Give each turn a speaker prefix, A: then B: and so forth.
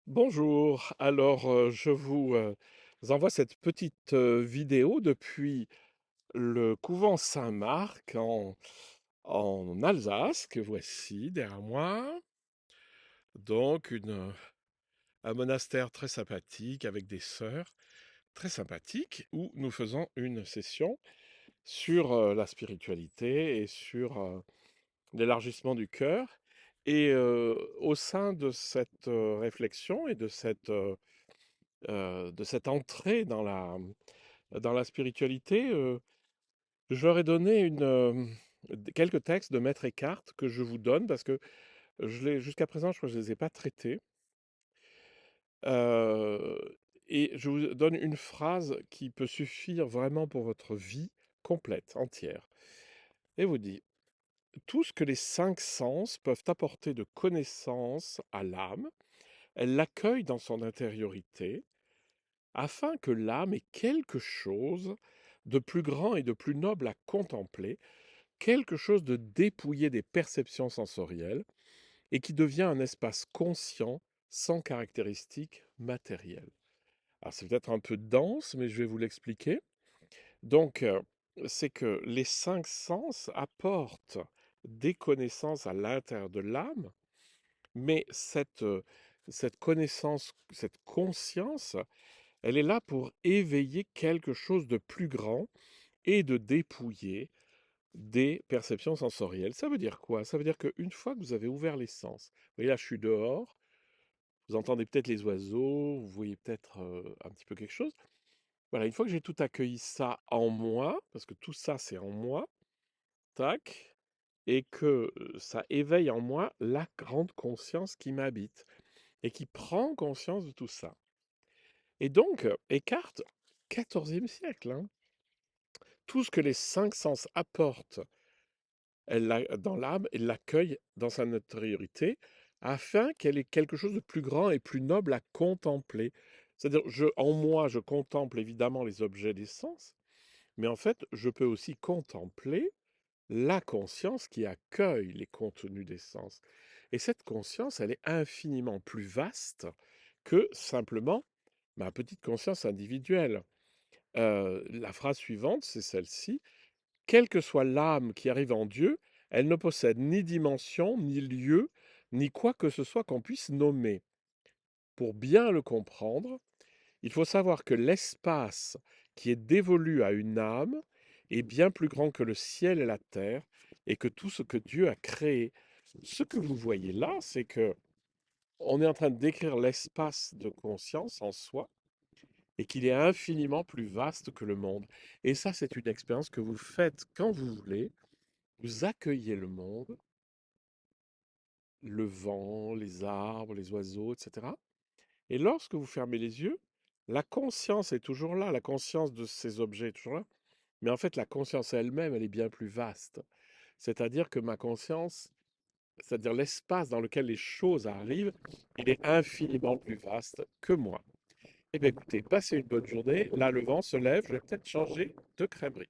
A: Bonjour, alors je vous envoie cette petite vidéo depuis le couvent Saint-Marc en Alsace, que voici derrière moi. Donc un monastère très sympathique avec des sœurs très sympathiques où nous faisons une session sur la spiritualité et sur l'élargissement du cœur. Et au sein de cette réflexion et de cette entrée dans la spiritualité, je leur ai donné quelques textes de Maître Eckhart que je vous donne parce que jusqu'à présent, je crois que je ne les ai pas traités. Euh, et je vous donne une phrase qui peut suffire vraiment pour votre vie complète, entière. Et vous dit, tout ce que les cinq sens peuvent apporter de connaissance à l'âme, elle l'accueille dans son intériorité afin que l'âme ait quelque chose de plus grand et de plus noble à contempler, quelque chose de dépouillé des perceptions sensorielles, et qui devient un espace conscient sans caractéristiques matérielles. Alors c'est peut-être un peu dense, mais je vais vous l'expliquer. Donc, c'est que les cinq sens apportent des connaissances à l'intérieur de l'âme, mais cette connaissance, cette conscience, elle est là pour éveiller quelque chose de plus grand et de dépouiller des perceptions sensorielles. Ça veut dire quoi? Ça veut dire qu'une fois que vous avez ouvert les sens, vous voyez là, je suis dehors, vous entendez peut-être les oiseaux, vous voyez peut-être un petit peu quelque chose. Voilà, une fois que j'ai tout accueilli ça en moi, parce que tout ça c'est en moi, tac, et que ça éveille en moi la grande conscience qui m'habite et qui prend conscience de tout ça. Et donc, Eckhart, 14e siècle, hein, tout ce que les cinq sens apportent dans l'âme, elle l'accueille dans sa intériorité afin qu'elle ait quelque chose de plus grand et plus noble à contempler. C'est-à-dire, en moi, je contemple évidemment les objets des sens, mais en fait, je peux aussi contempler la conscience qui accueille les contenus des sens. Et cette conscience, elle est infiniment plus vaste que simplement ma petite conscience individuelle. La phrase suivante, c'est celle-ci. Quelle que soit l'âme qui arrive en Dieu, elle ne possède ni dimension, ni lieu, ni quoi que ce soit qu'on puisse nommer. Pour bien le comprendre, il faut savoir que l'espace qui est dévolu à une âme est bien plus grand que le ciel et la terre, et que tout ce que Dieu a créé. Ce que vous voyez là, c'est que on est en train de décrire l'espace de conscience en soi, et qu'il est infiniment plus vaste que le monde. Et ça, c'est une expérience que vous faites quand vous voulez. Vous accueillez le monde, le vent, les arbres, les oiseaux, etc. Et lorsque vous fermez les yeux, la conscience est toujours là, la conscience de ces objets est toujours là. Mais en fait, la conscience elle-même, elle est bien plus vaste. C'est-à-dire que ma conscience, c'est-à-dire l'espace dans lequel les choses arrivent, il est infiniment plus vaste que moi. Eh bien écoutez, passez une bonne journée. Là, le vent se lève, je vais peut-être changer de crèmerie.